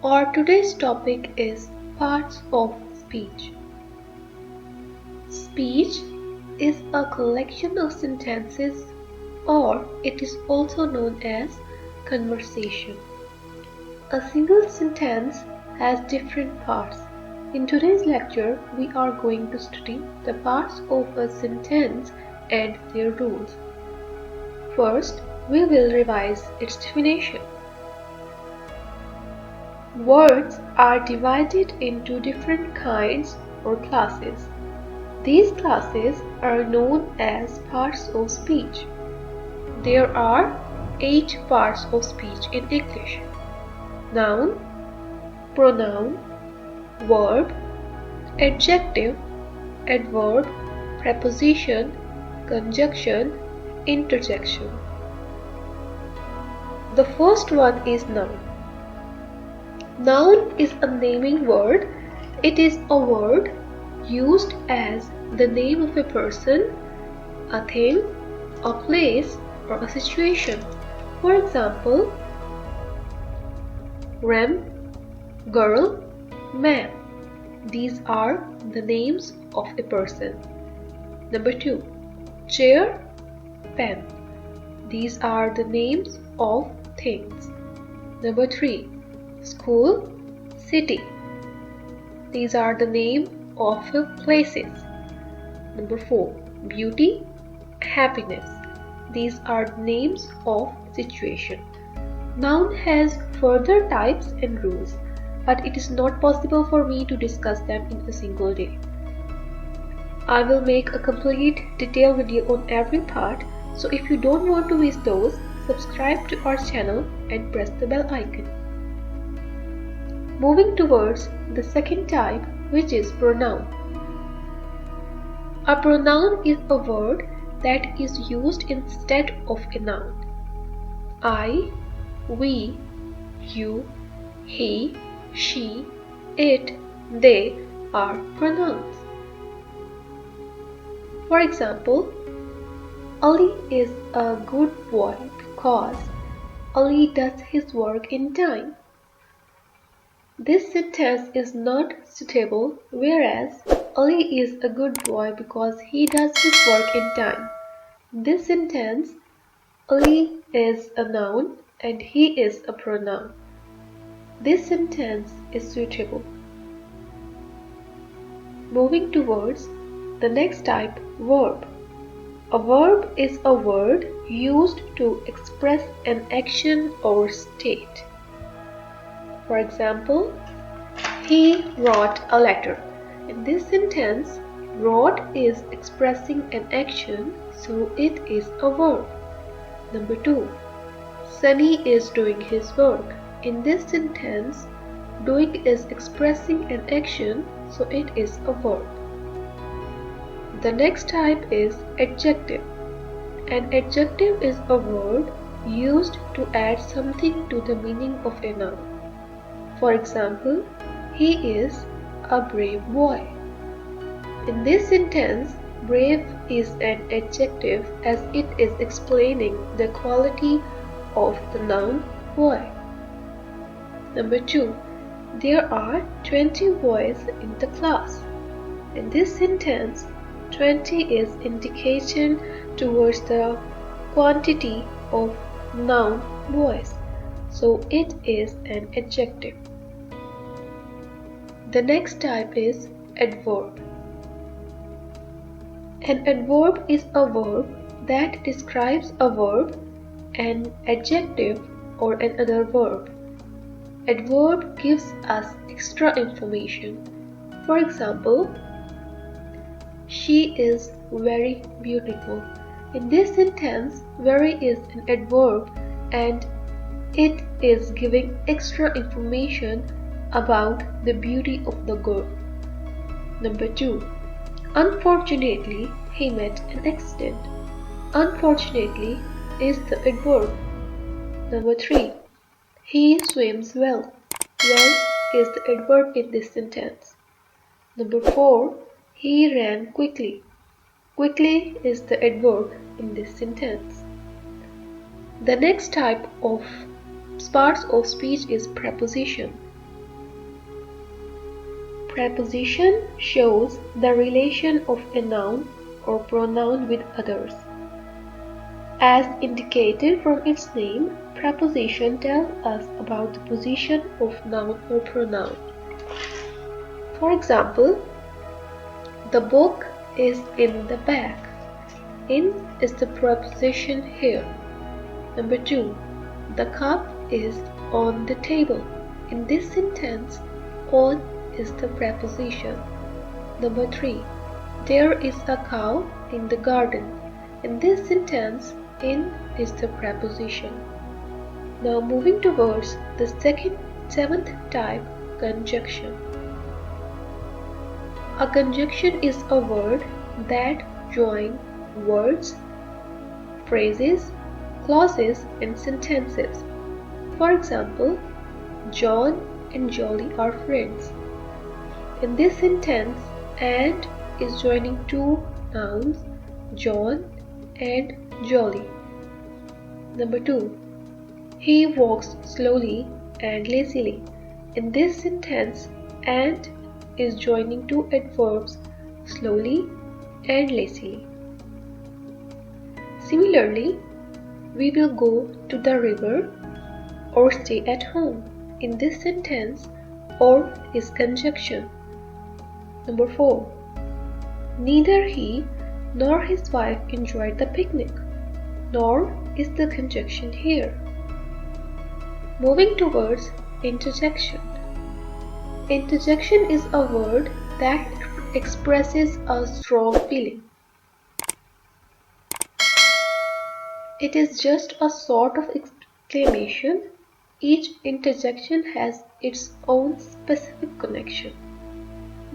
Our today's topic is parts of speech. Speech is a collection of sentences, or it is also known as conversation. A single sentence has different parts. In today's lecture, we are going to study the parts of a sentence and their rules. First, we will revise its definition. Words are divided into different kinds or classes. These classes are known as parts of speech. There are 8 parts of speech in English: noun, pronoun, verb, adjective, adverb, preposition, conjunction, interjection. The first one is noun. Noun is a naming word. It is a word used as the name of a person, a thing, a place, or a situation. For example, ram, girl, man. These are the names of a person. Number 2. Chair, pen. These are the names of things. Number 3. School, city. These are the name of places. Number 4. Beauty, happiness. These are the names of situation. Noun has further types and rules, but it is not possible for me to discuss them in a single day. I will make a complete detailed video on every part, so if you don't want to miss those, subscribe to our channel and press the bell icon. Moving towards the second type, which is pronoun. A pronoun is a word that is used instead of a noun. I, we, you, he, she, it, they are pronouns. For example, Ali is a good boy because Ali does his work in time. This sentence is not suitable, whereas Ali is a good boy because he does his work in time. This sentence, Ali is a noun and he is a pronoun. This sentence is suitable. Moving towards the next type, verb. A verb is a word used to express an action or state. For example, he wrote a letter. In this sentence, wrote is expressing an action, so it is a verb. Number 2. Sunny is doing his work. In this sentence, doing is expressing an action, so it is a verb. The next type is adjective. An adjective is a word used to add something to the meaning of a noun. For example, he is a brave boy. In this sentence, brave is an adjective as it is explaining the quality of the noun boy. Number 2. There are 20 boys in the class. In this sentence, 20 is indication towards the quantity of noun boys, so it is an adjective. The next type is adverb. An adverb is a verb that describes a verb, an adjective, or another verb. Adverb gives us extra information. For example, she is very beautiful. In this sentence, very is an adverb and it is giving extra information about the beauty of the girl. Number 2. Unfortunately, he met an accident. Unfortunately is the adverb. Number 3. He swims well. Well is the adverb in this sentence. Number 4. He ran quickly. Quickly is the adverb in this sentence. The next type of parts of speech is preposition. Preposition shows the relation of a noun or pronoun with others. As indicated from its name, preposition tells us about the position of noun or pronoun. For example, the book is in the bag. In is the preposition here. Number 2. The cup is on the table. In this sentence, on is the preposition. Number 3. There is a cow in the garden. In this sentence, in is the preposition. Now moving towards the seventh type, conjunction. A conjunction is a word that joins words, phrases, clauses, and sentences. For example, John and Jolly are friends. In this sentence, and is joining two nouns, John and Jolly. Number 2. He walks slowly and lazily. In this sentence, and is joining two adverbs, slowly and lazily. Similarly, we will go to the river or stay at home. In this sentence, or is conjunction. Number 4. Neither he nor his wife enjoyed the picnic. Nor is the conjunction here. Moving towards interjection. Interjection is a word that expresses a strong feeling. It is just a sort of exclamation. Each interjection has its own specific connection.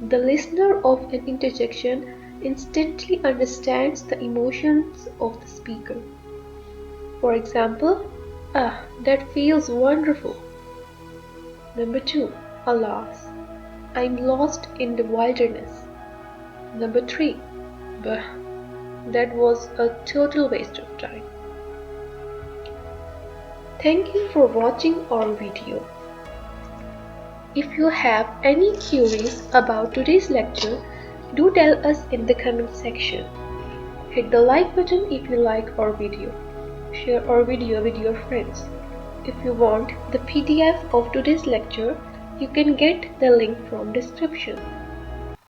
The listener of an interjection instantly understands the emotions of the speaker. For example, ah, that feels wonderful. Number 2. Alas, I'm lost in the wilderness. Number 3. Bah, that was a total waste of time. Thank you for watching our video. If you have any queries about today's lecture, do tell us in the comment section. Hit the like button if you like our video. Share our video with your friends. If you want the PDF of today's lecture, you can get the link from description.